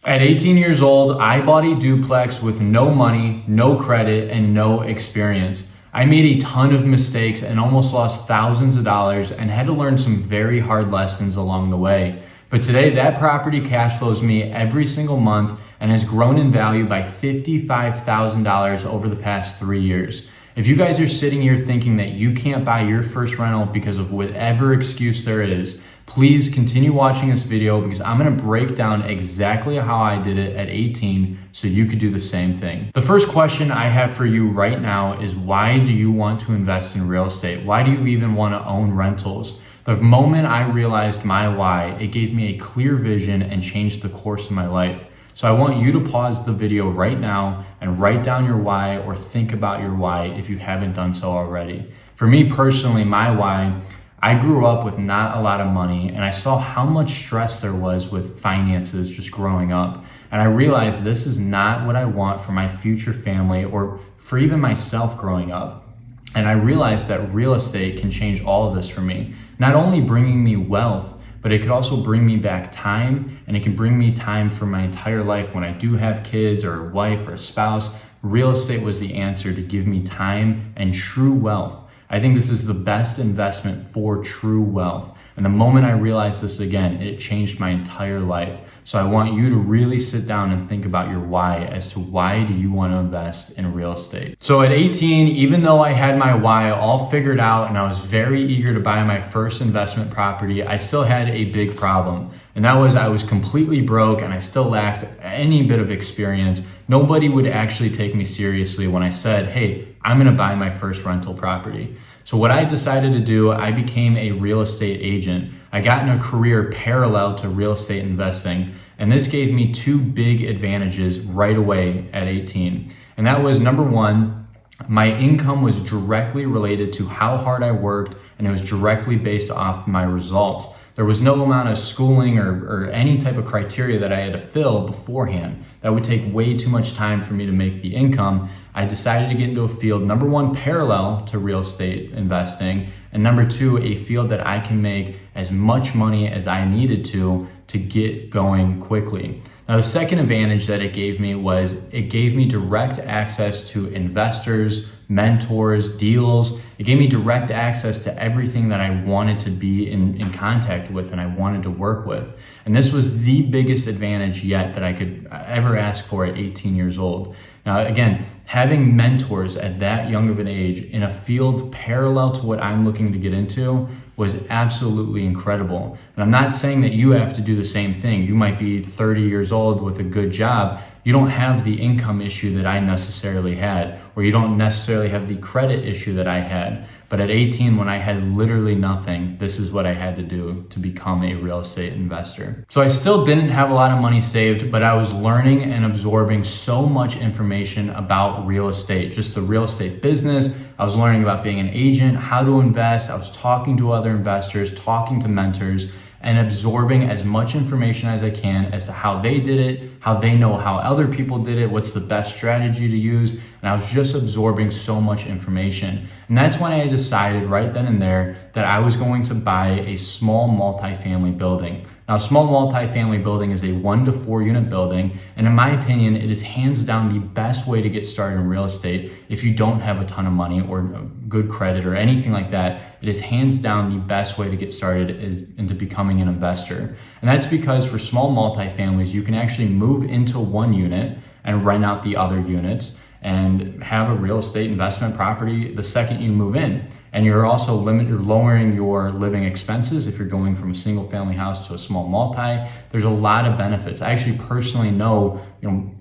At 18 years old, I bought a duplex with no money, no credit, and no experience. I made a ton of mistakes and almost lost thousands of dollars and had to learn some very hard lessons along the way. But today, that property cash flows me every single month and has grown in value by $55,000 over the past 3 years. If you guys are sitting here thinking that you can't buy your first rental because of whatever excuse there is, please continue watching this video because I'm gonna break down exactly how I did it at 18 so you could do the same thing. The first question I have for you right now is, why do you want to invest in real estate? Why do you even wanna own rentals? The moment I realized my why, it gave me a clear vision and changed the course of my life. So I want you to pause the video right now and write down your why, or think about your why if you haven't done so already. For me personally, my why, I grew up with not a lot of money and I saw how much stress there was with finances just growing up. And I realized this is not what I want for my future family or for even myself growing up. And I realized that real estate can change all of this for me, not only bringing me wealth, but it could also bring me back time, and it can bring me time for my entire life when I do have kids or a wife or a spouse. Real estate was the answer to give me time and true wealth. I think this is the best investment for true wealth. And the moment I realized this again, it changed my entire life. So I want you to really sit down and think about your why as to why do you want to invest in real estate. So at 18, even though I had my why all figured out and I was very eager to buy my first investment property, I still had a big problem. And that was I was completely broke and I still lacked any bit of experience. Nobody would actually take me seriously when I said, hey, I'm gonna buy my first rental property. So what I decided to do, I became a real estate agent. I got in a career parallel to real estate investing, and this gave me two big advantages right away at 18. And that was, number one, my income was directly related to how hard I worked, and it was directly based off my results. There was no amount of schooling or any type of criteria that I had to fill beforehand. That would take way too much time for me to make the income. I decided to get into a field, number one, parallel to real estate investing, and number two, a field that I can make as much money as I needed to get going quickly. Now, the second advantage that it gave me was it gave me direct access to investors, mentors, deals. It gave me direct access to everything that I wanted to be in contact with and I wanted to work with. And this was the biggest advantage yet that I could ever ask for at 18 years old. Now, again, having mentors at that young of an age in a field parallel to what I'm looking to get into was absolutely incredible. And I'm not saying that you have to do the same thing. You might be 30 years old with a good job. You don't have the income issue that I necessarily had, or you don't necessarily have the credit issue that I had. But at 18, when I had literally nothing, this is what I had to do to become a real estate investor. So I still didn't have a lot of money saved, but I was learning and absorbing so much information about real estate, just the real estate business. I was learning about being an agent, how to invest. I was talking to other investors, talking to mentors, and absorbing as much information as I can as to how they did it, how they know how other people did it, what's the best strategy to use. And I was just absorbing so much information. And that's when I decided right then and there that I was going to buy a small multifamily building. Now, a small multifamily building is a 1 to 4 unit building. And in my opinion, it is hands down the best way to get started in real estate if you don't have a ton of money or good credit or anything like that. It is hands down the best way to get started into becoming an investor. And that's because for small multifamilies, you can actually move into one unit and rent out the other units and have a real estate investment property the second you move in. And you're also lowering your living expenses if you're going from a single family house to a small multi. There's a lot of benefits. I actually personally know,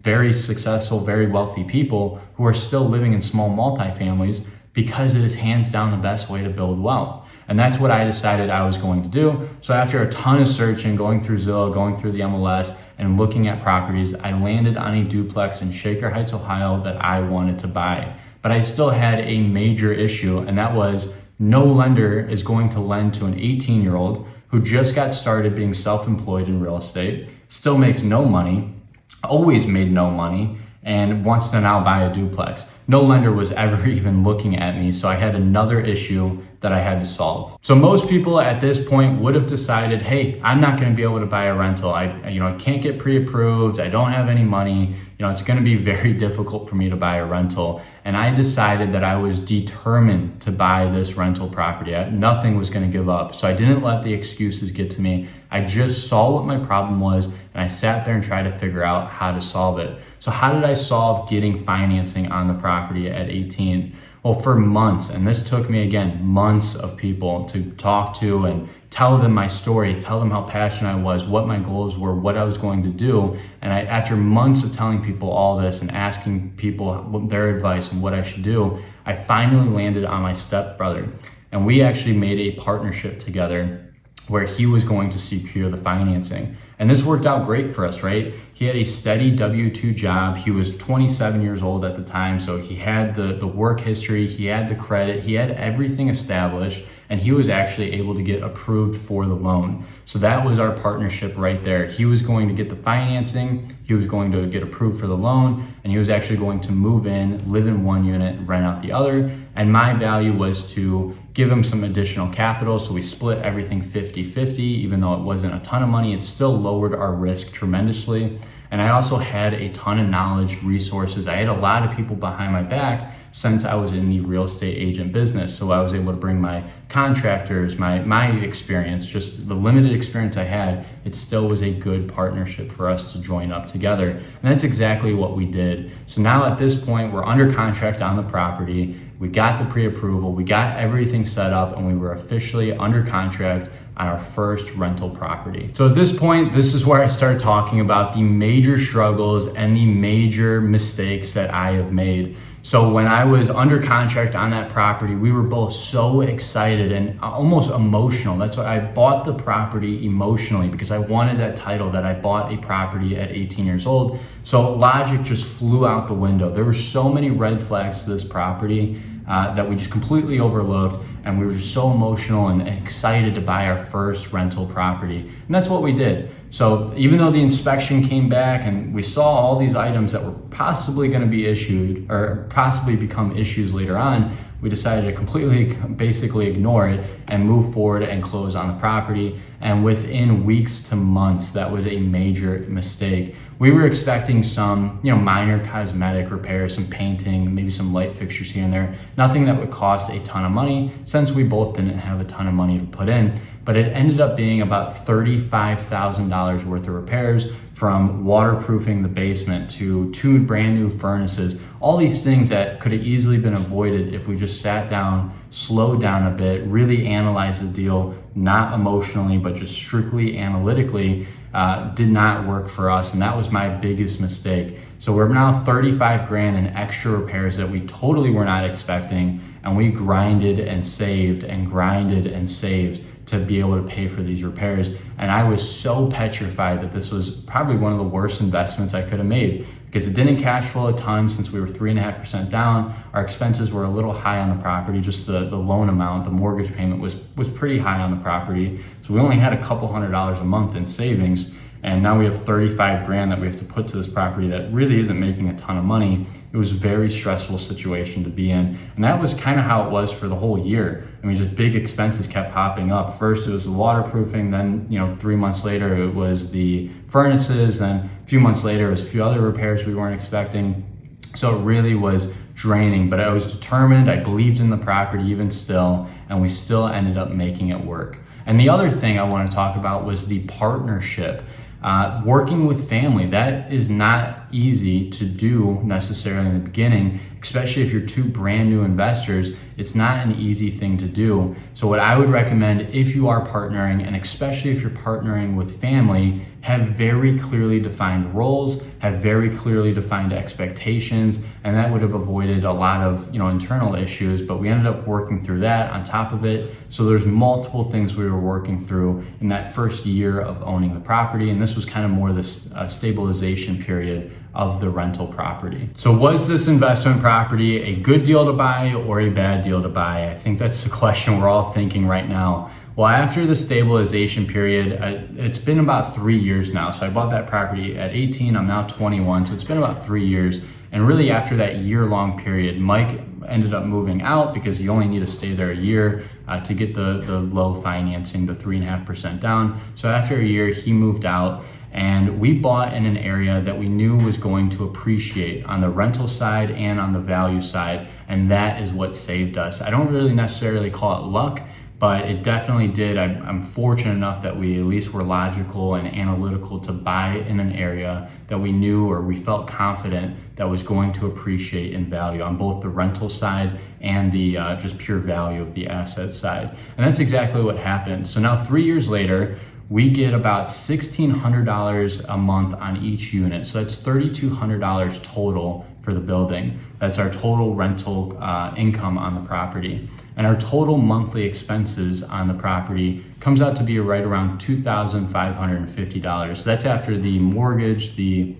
very successful, very wealthy people who are still living in small multifamilies because it is hands down the best way to build wealth. And that's what I decided I was going to do. So after a ton of searching, going through Zillow, going through the MLS, and looking at properties, I landed on a duplex in Shaker Heights, Ohio that I wanted to buy. But I still had a major issue, and that was no lender is going to lend to an 18-year-old who just got started being self-employed in real estate, still makes no money, always made no money, and wants to now buy a duplex. No lender was ever even looking at me, so I had another issue that I had to solve. So most people at this point would have decided, hey, I'm not going to be able to buy a rental. I can't get pre-approved. I don't have any money. It's going to be very difficult for me to buy a rental. And I decided that I was determined to buy this rental property. Nothing was going to give up. So I didn't let the excuses get to me. I just saw what my problem was, and I sat there and tried to figure out how to solve it. So how did I solve getting financing on the property at 18? Well, for months, and this took me, again, months of people to talk to and tell them my story, tell them how passionate I was, what my goals were, what I was going to do. And after months of telling people all this and asking people their advice and what I should do, I finally landed on my stepbrother. And we actually made a partnership together where he was going to secure the financing. And this worked out great for us, right? He had a steady W-2 job. He was 27 years old at the time, so he had the work history, he had the credit, he had everything established, and he was actually able to get approved for the loan. So that was our partnership right there. He was going to get the financing, he was going to get approved for the loan, and he was actually going to move in, live in one unit, rent out the other. And my value was to give him some additional capital. So we split everything 50-50, even though it wasn't a ton of money, it still lowered our risk tremendously. And I also had a ton of knowledge, resources. I had a lot of people behind my back since I was in the real estate agent business. So I was able to bring my contractors, my experience, just the limited experience I had. It still was a good partnership for us to join up together. And that's exactly what we did. So now at this point, we're under contract on the property. We got the pre-approval, we got everything set up, and we were officially under contract on our first rental property. So at this point, this is where I start talking about the major struggles and the major mistakes that I have made. So when I was under contract on that property, we were both so excited and almost emotional. That's why I bought the property emotionally, because I wanted that title that I bought a property at 18 years old. So logic just flew out the window. There were so many red flags to this property that we just completely overlooked, and we were just so emotional and excited to buy our first rental property. And that's what we did. So even though the inspection came back and we saw all these items that were possibly going to be issued or possibly become issues later on, we decided to completely basically ignore it and move forward and close on the property. And within weeks to months, that was a major mistake. We were expecting some, minor cosmetic repairs, some painting, maybe some light fixtures here and there. Nothing that would cost a ton of money, since we both didn't have a ton of money to put in. But it ended up being about $35,000 worth of repairs, from waterproofing the basement to 2 brand new furnaces. All these things that could have easily been avoided if we just sat down, slowed down a bit, really analyzed the deal, not emotionally, but just strictly analytically. Did not work for us, and that was my biggest mistake. So we're now 35 grand in extra repairs that we totally were not expecting, and we grinded and saved and grinded and saved to be able to pay for these repairs. And I was so petrified that this was probably one of the worst investments I could have made, because it didn't cash flow a ton since we were 3.5% down. Our expenses were a little high on the property, just the loan amount, the mortgage payment was pretty high on the property. So we only had a couple $100s a month in savings. And now we have 35 grand that we have to put to this property that really isn't making a ton of money. It was a very stressful situation to be in. And that was kind of how it was for the whole year. I mean, just big expenses kept popping up. First it was the waterproofing, then 3 months later it was the furnaces, then a few months later it was a few other repairs we weren't expecting. So it really was draining, but I was determined. I believed in the property even still, and we still ended up making it work. And the other thing I want to talk about was the partnership. Working with family, that is not easy to do necessarily in the beginning, especially if you're 2 brand new investors. It's not an easy thing to do. So what I would recommend, if you are partnering, and especially if you're partnering with family, have very clearly defined roles, have very clearly defined expectations, and that would have avoided a lot of internal issues. But we ended up working through that on top of it. So there's multiple things we were working through in that first year of owning the property, and this was kind of more this stabilization period of the rental property. So was this investment property a good deal to buy or a bad deal to buy? I think that's the question we're all thinking right now. Well, after the stabilization period, it's been about 3 years now. So I bought that property at 18, I'm now 21. So it's been about 3 years. And really after that year-long period, Mike ended up moving out because you only need to stay there a year to get the low financing, the 3.5% down. So after a year, he moved out, and we bought in an area that we knew was going to appreciate on the rental side and on the value side, and that is what saved us. I don't really necessarily call it luck, but it definitely did. I'm fortunate enough that we at least were logical and analytical to buy in an area that we knew or we felt confident that was going to appreciate in value on both the rental side and the just pure value of the asset side. And that's exactly what happened. So now 3 years later, we get about $1,600 a month on each unit. So that's $3,200 total for the building. That's our total rental income on the property. And our total monthly expenses on the property comes out to be right around $2,550. So that's after the mortgage, the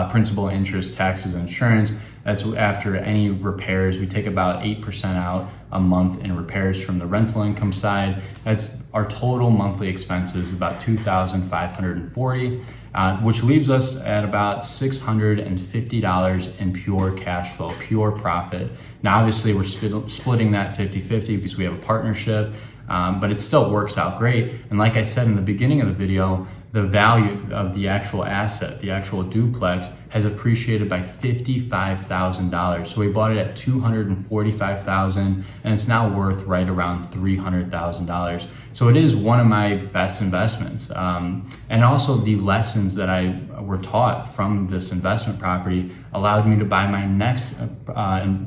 principal, interest, taxes, insurance. That's after any repairs. We take about 8% out a month in repairs from the rental income side. That's our total monthly expenses, about $2,540, which leaves us at about $650 in pure cash flow, pure profit. Now, obviously, we're splitting that 50-50 because we have a partnership, but it still works out great. And like I said in the beginning of the video, the value of the actual asset, the actual duplex, has appreciated by $55,000. So we bought it at $245,000, and it's now worth right around $300,000. So it is one of my best investments. And also the lessons that I were taught from this investment property allowed me to buy my next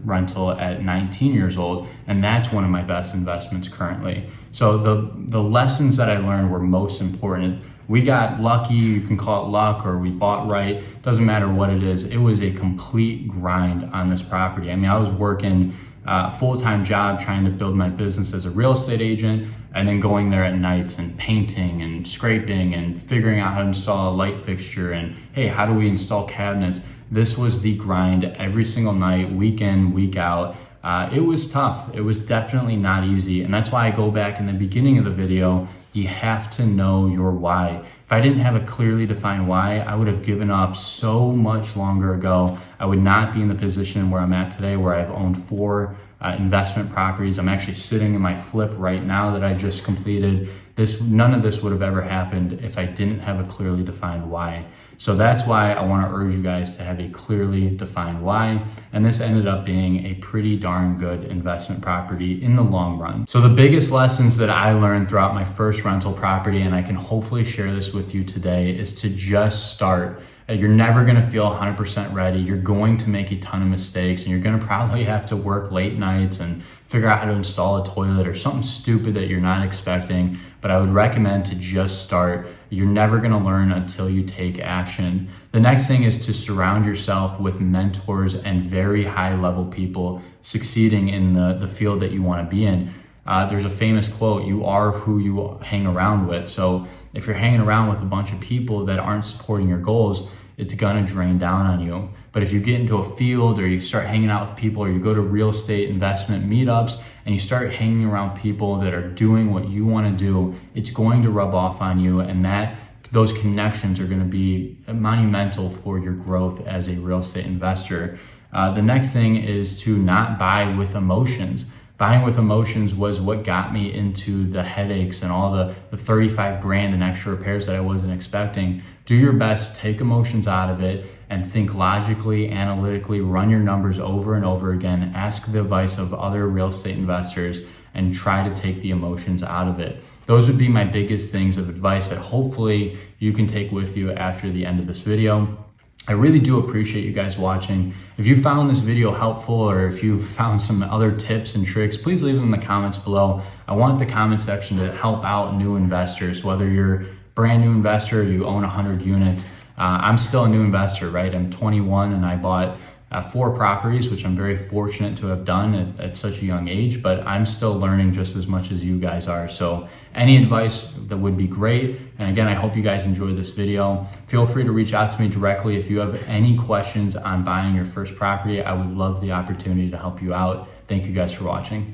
rental at 19 years old, and that's one of my best investments currently. So the lessons that I learned were most important. We got lucky, you can call it luck, or we bought right, doesn't matter what it is. It was a complete grind on this property. I mean, I was working a full-time job trying to build my business as a real estate agent, and then going there at nights and painting and scraping and figuring out how to install a light fixture and, hey, how do we install cabinets? This was the grind every single night, week in, week out. It was tough. It was definitely not easy. And that's why I go back in the beginning of the video, you have to know your why. If I didn't have a clearly defined why, I would have given up so much longer ago. I would not be in the position where I'm at today, where I've owned 4 investment properties. I'm actually sitting in my flip right now that I just completed. None of this would have ever happened if I didn't have a clearly defined why. So that's why I want to urge you guys to have a clearly defined why. And this ended up being a pretty darn good investment property in the long run. So the biggest lessons that I learned throughout my first rental property, and I can hopefully share this with you today, is to just start. You're never going to feel 100% ready. You're going to make a ton of mistakes, and you're going to probably have to work late nights and figure out how to install a toilet or something stupid that you're not expecting. But I would recommend to just start. You're never going to learn until you take action. The next thing is to surround yourself with mentors and very high level people succeeding in the field that you want to be in. There's a famous quote, you are who you hang around with. So if you're hanging around with a bunch of people that aren't supporting your goals, it's gonna drain down on you. But if you get into a field, or you start hanging out with people, or you go to real estate investment meetups and you start hanging around people that are doing what you want to do, it's going to rub off on you, and those connections are going to be monumental for your growth as a real estate investor. The next thing is to not buy with emotions. Buying with emotions was what got me into the headaches and all the 35 grand in extra repairs that I wasn't expecting. Do your best, take emotions out of it, and think logically, analytically, run your numbers over and over again, ask the advice of other real estate investors, and try to take the emotions out of it. Those would be my biggest things of advice that hopefully you can take with you after the end of this video. I really do appreciate you guys watching. If you found this video helpful, or if you found some other tips and tricks, please leave them in the comments below. I want the comment section to help out new investors, whether you're a brand new investor, you own 100 units. I'm still a new investor, right? I'm 21 and I bought 4 properties, which I'm very fortunate to have done at such a young age, but I'm still learning just as much as you guys are. So any advice that would be great. And again, I hope you guys enjoyed this video. Feel free to reach out to me directly if you have any questions on buying your first property. I would love the opportunity to help you out. Thank you guys for watching.